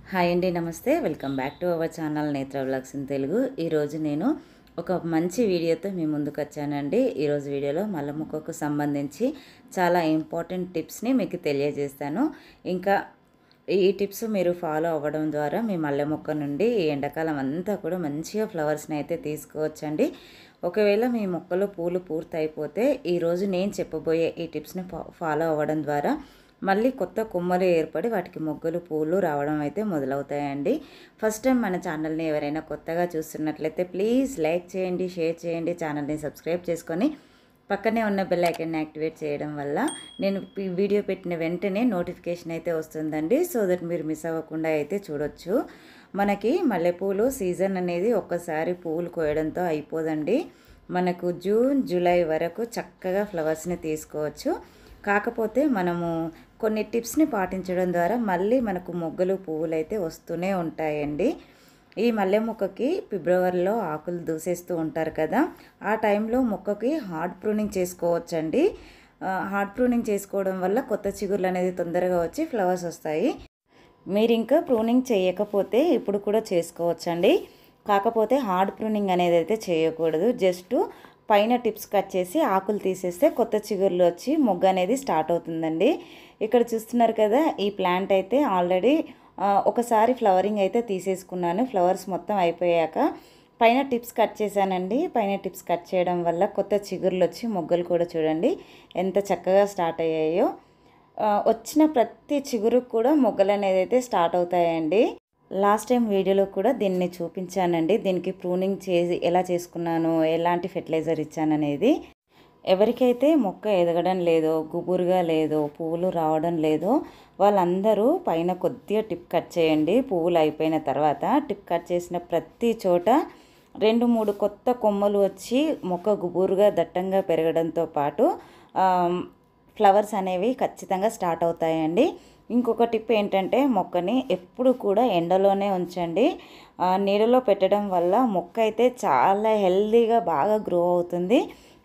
Hi అండి, నమస్తే. Welcome back to our channel నేత్ర వ్లాగ్స్ ఇన్ తెలుగు. ఈరోజు నేను ఒక మంచి వీడియోతో మీ ముందుకు వచ్చానండి. ఈరోజు వీడియోలో మల్ల మొక్కకు సంబంధించి చాలా ఇంపార్టెంట్ టిప్స్ని మీకు తెలియజేస్తాను. ఇంకా ఈ టిప్స్ మీరు ఫాలో అవ్వడం ద్వారా మీ మల్లె మొక్క నుండి ఈ ఎండాకాలం అంతా కూడా మంచిగా ఫ్లవర్స్ని అయితే తీసుకోవచ్చండి. ఒకవేళ మీ మొక్కలో పూలు పూర్తయిపోతే ఈరోజు నేను చెప్పబోయే ఈ టిప్స్ని ఫాలో అవ్వడం ద్వారా మళ్ళీ కొత్త కొమ్మలు ఏర్పడి వాటికి మొగ్గలు పూలు రావడం అయితే మొదలవుతాయండి. ఫస్ట్ టైం మన ఛానల్ని ఎవరైనా కొత్తగా చూస్తున్నట్లయితే ప్లీజ్ లైక్ చేయండి, షేర్ చేయండి, ఛానల్ని సబ్స్క్రైబ్ చేసుకొని పక్కనే ఉన్న బెల్ ఐకాన్ని యాక్టివేట్ చేయడం వల్ల నేను వీడియో పెట్టిన వెంటనే నోటిఫికేషన్ అయితే వస్తుందండి. సో దట్ మీరు మిస్ అవ్వకుండా అయితే చూడొచ్చు. మనకి మల్లెపూలు సీజన్ అనేది ఒక్కసారి పూలు కోయడంతో అయిపోదండి. మనకు జూన్ జూలై వరకు చక్కగా ఫ్లవర్స్ని తీసుకోవచ్చు. కాకపోతే మనము కొన్ని టిప్స్ని పాటించడం ద్వారా మళ్ళీ మనకు మొగ్గలు పువ్వులు అయితే వస్తూనే ఉంటాయండి. ఈ మల్లె మొక్కకి ఫిబ్రవరిలో ఆకులు దూసేస్తూ ఉంటారు కదా, ఆ టైంలో మొక్కకి హార్డ్ ప్రూనింగ్ చేసుకోవచ్చండి. హార్డ్ ప్రూనింగ్ చేసుకోవడం వల్ల కొత్త చిగుర్లు అనేది తొందరగా వచ్చి ఫ్లవర్స్ వస్తాయి. మీరు ఇంకా ప్రూనింగ్ చేయకపోతే ఇప్పుడు కూడా చేసుకోవచ్చండి. కాకపోతే హార్డ్ ప్రూనింగ్ అనేది అయితే చేయకూడదు. జస్ట్ పైన టిప్స్ కట్ చేసి ఆకులు తీసేస్తే కొత్త చిగుర్లు వచ్చి మొగ్గ అనేది స్టార్ట్ అవుతుందండి. ఇక్కడ చూస్తున్నారు కదా, ఈ ప్లాంట్ అయితే ఆల్రెడీ ఒకసారి ఫ్లవరింగ్ అయితే తీసేసుకున్నాను. ఫ్లవర్స్ మొత్తం అయిపోయాక పైన టిప్స్ కట్ చేశానండి. పైన టిప్స్ కట్ చేయడం వల్ల కొత్త చిగుర్లు వచ్చి మొగ్గలు కూడా చూడండి ఎంత చక్కగా స్టార్ట్ అయ్యాయో. వచ్చిన ప్రతి చిగురుకు కూడా మొగ్గలు అనేది అయితే స్టార్ట్ అవుతాయండి. లాస్ట్ టైం వీడియోలో కూడా దీన్ని చూపించానండి. దీనికి ప్రూనింగ్ చేసి ఎలా చేసుకున్నాను, ఎలాంటి ఫెర్టిలైజర్ ఇచ్చాననేది. ఎవరికైతే మొక్క ఎదగడం లేదో, గుబురుగా లేదో, పువ్వులు రావడం లేదో వాళ్ళందరూ పైన కొద్దిగా టిప్ కట్ చేయండి. పువ్వులు అయిపోయిన తర్వాత టిప్ కట్ చేసిన ప్రతి చోట 2-3 కొత్త కొమ్మలు వచ్చి మొక్క గుబురుగా దట్టంగా పెరగడంతో పాటు ఫ్లవర్స్ అనేవి ఖచ్చితంగా స్టార్ట్ అవుతాయండి. ఇంకొక టిప్ ఏంటంటే మొక్కని ఎప్పుడు కూడా ఎండలోనే ఉంచండి. నీడలో పెట్టడం వల్ల మొక్క అయితే చాలా హెల్దీగా బాగా గ్రో అవుతుంది.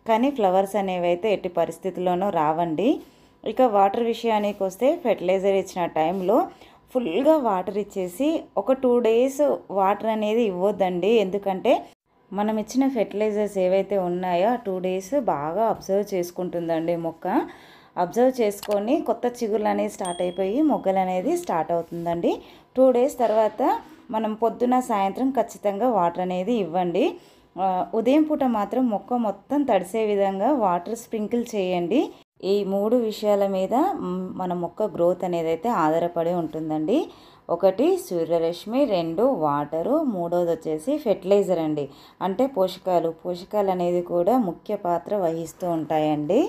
కానీ ఫ్లవర్స్ అనేవి అయితే ఎట్టి పరిస్థితుల్లోనూ రావండి. ఇక వాటర్ విషయానికి వస్తే ఫెర్టిలైజర్ ఇచ్చిన టైంలో ఫుల్గా వాటర్ ఇచ్చేసి ఒక 2 డేస్ వాటర్ అనేది ఇవ్వద్దండి. ఎందుకంటే మనం ఇచ్చిన ఫెర్టిలైజర్స్ ఏవైతే ఉన్నాయో ఆ 2 డేస్ బాగా అబ్జర్వ్ చేసుకుంటుందండి మొక్క. అబ్జర్వ్ చేసుకొని కొత్త చిగుర్లు అనేది స్టార్ట్ అయిపోయి మొగ్గలు అనేది స్టార్ట్ అవుతుందండి. 2 డేస్ తర్వాత మనం పొద్దున సాయంత్రం ఖచ్చితంగా వాటర్ అనేది ఇవ్వండి. ఉదయం పూట మాత్రం మొక్క మొత్తం తడిసే విధంగా వాటర్ స్ప్రింకిల్ చేయండి. ఈ 3 విషయాల మీద మన మొక్క గ్రోత్ అనేది అయితే ఆధారపడి ఉంటుందండి. 1 సూర్యరశ్మి, 2 వాటరు, 3వది వచ్చేసి ఫెర్టిలైజర్ అండి. అంటే పోషకాలు అనేది కూడా ముఖ్య పాత్ర వహిస్తూ ఉంటాయండి.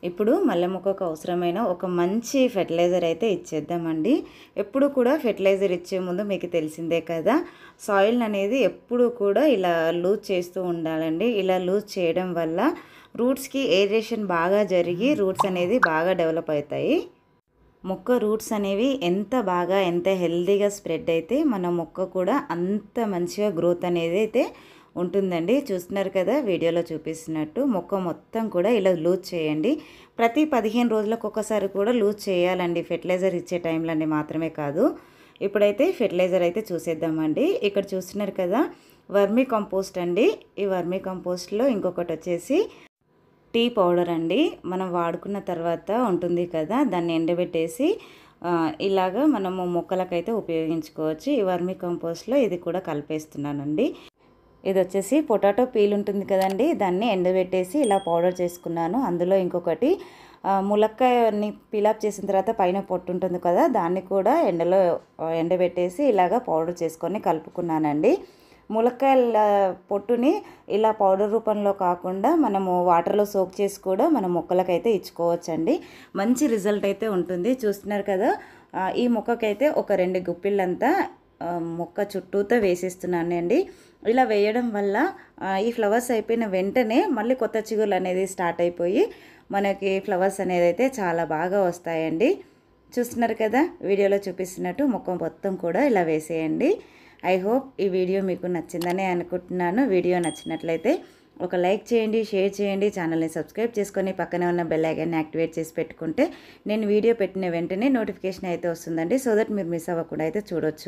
ఇప్పుడు మల్లె మొక్కకు అవసరమైన ఒక మంచి ఫెర్టిలైజర్ అయితే ఇచ్చేద్దామండి. ఎప్పుడు కూడా ఫెర్టిలైజర్ ఇచ్చే ముందు మీకు తెలిసిందే కదా, సాయిల్ అనేది ఎప్పుడు కూడా ఇలా లూజ్ చేస్తూ ఉండాలండి. ఇలా లూజ్ చేయడం వల్ల రూట్స్కి ఏరేషన్ బాగా జరిగి రూట్స్ అనేది బాగా డెవలప్ అవుతాయి. మొక్క రూట్స్ అనేవి ఎంత హెల్తీగా స్ప్రెడ్ అయితే మన మొక్క కూడా అంత మంచిగా గ్రోత్ అనేది అయితే ఉంటుందండి. చూస్తున్నారు కదా, వీడియోలో చూపిస్తున్నట్టు మొక్క మొత్తం కూడా ఇలా లూజ్ చేయండి. ప్రతి 15 రోజులకు ఒకసారి కూడా లూజ్ చేయాలండి. ఫెర్టిలైజర్ ఇచ్చే టైంలోనే మాత్రమే కాదు. ఇప్పుడైతే ఫెర్టిలైజర్ అయితే చూసేద్దామండి. ఇక్కడ చూస్తున్నారు కదా, వర్మీ కంపోస్ట్ అండి. ఈ వర్మీ కంపోస్ట్లో ఇంకొకటి వచ్చేసి టీ పౌడర్ అండి. మనం వాడుకున్న తర్వాత ఉంటుంది కదా, దాన్ని ఎండబెట్టేసి ఇలాగా మనము మొక్కలకైతే ఉపయోగించుకోవచ్చు. ఈ వర్మీ కంపోస్ట్లో ఇది కూడా కలిపేస్తున్నానండి. ఇది వచ్చేసి పొటాటో పీల్ ఉంటుంది కదండి, దాన్ని ఎండబెట్టేసి ఇలా పౌడర్ చేసుకున్నాను. అందులో ఇంకొకటి ములక్కాయని పీలప్ చేసిన తర్వాత పైన పొట్టు ఉంటుంది కదా, దాన్ని కూడా ఎండలో ఎండబెట్టేసి ఇలాగా పౌడర్ చేసుకొని కలుపుకున్నానండి. ములక్కాయల పొట్టుని ఇలా పౌడర్ రూపంలో కాకుండా మనము వాటర్లో సోక్ చేసి కూడా మన మొక్కలకైతే ఇచ్చుకోవచ్చండి. మంచి రిజల్ట్ అయితే ఉంటుంది. చూస్తున్నారు కదా, ఈ మొక్కకైతే ఒక 2 గుప్పిళ్ళంతా మొక్క చుట్టూతో వేసేస్తున్నానండి. ఇలా వేయడం వల్ల ఈ ఫ్లవర్స్ అయిపోయిన వెంటనే మళ్ళీ కొత్త చిగుర్లు అనేది స్టార్ట్ అయిపోయి మనకి ఫ్లవర్స్ అనేది అయితే చాలా బాగా వస్తాయండి. చూస్తున్నారు కదా, వీడియోలో చూపిస్తున్నట్టు మొక్క మొత్తం కూడా ఇలా వేసేయండి. ఐ హోప్ ఈ వీడియో మీకు నచ్చిందని అనుకుంటున్నాను. వీడియో నచ్చినట్లయితే ఒక లైక్ చేయండి, షేర్ చేయండి, ఛానల్ని సబ్స్క్రైబ్ చేసుకొని పక్కనే ఉన్న బెల్ ఐకాన్ని యాక్టివేట్ చేసి పెట్టుకుంటే నేను వీడియో పెట్టిన వెంటనే నోటిఫికేషన్ అయితే వస్తుందండి. సో దట్ మీరు మిస్ అవ్వకుండా అయితే చూడొచ్చు.